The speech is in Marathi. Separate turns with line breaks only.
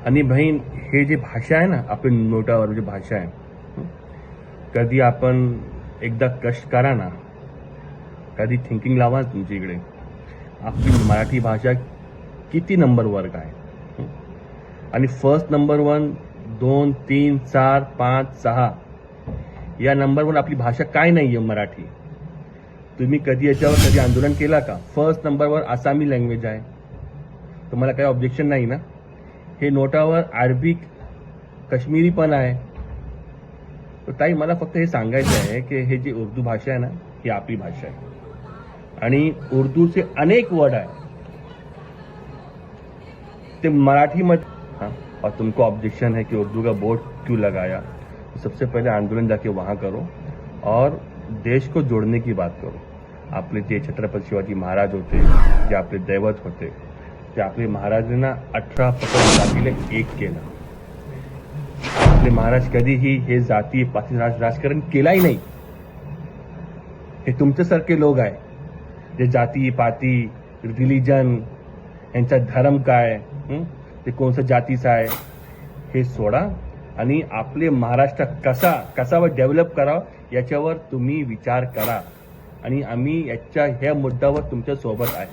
आणि बहीण, हे जे भाषा आहे ना, आपली नोटावर जे भाषा आहे, कधी आपण एकदा कष्ट करा ना, कधी थिंकिंग लावा तुमच्या इकडे, आपली मराठी भाषा किती नंबर वर्ग आहे. आणि फर्स्ट नंबर 1, 2, 3, 4, 5, 6 या नंबरवर आपली भाषा काय नाहीये मराठी. तुम्ही कधी याच्यावर कधी आंदोलन केला का? फर्स्ट नंबरवर आसामी लँग्वेज आहे, तुम्हाला काही ऑब्जेक्शन नाही ना. हे नोटावर अरबिक काश्मीरी पण आहे. तर ताई, मला फक्त हे सांगायचं आहे की हे जे उर्दू भाषा आहे ना, ही आपली भाषा आहे आणि उर्दूचे अनेक वर्ड आहे ते मराठी में. हाँ, और तुमको ऑब्जेक्शन है कि उर्दू का बोर्ड क्यों लगाया, तो सबसे पहले आंदोलन जाके वहां करो और देश को जोड़ने की बात करो. आपले जे छत्रपती शिवाजी महाराज होते, जे आपले दैवत होते, ते आपले महाराजांना 18 पकड जातीला एक केलं. आपले महाराज कधीही हे जाती पाती राजकारण केलाही नाही. हे तुमच्यासारखे लोक आहे जे जाती पाती रिलिजन, यांचा धर्म काय, ते कोणत्या जातीचा आहे हे सोडा आणि आपले महाराष्ट्र कसा डेव्हलप करावं याच्यावर तुम्ही विचार करा. आणि आम्ही ह्या मुद्द्यावर तुमच्या सोबत आहे.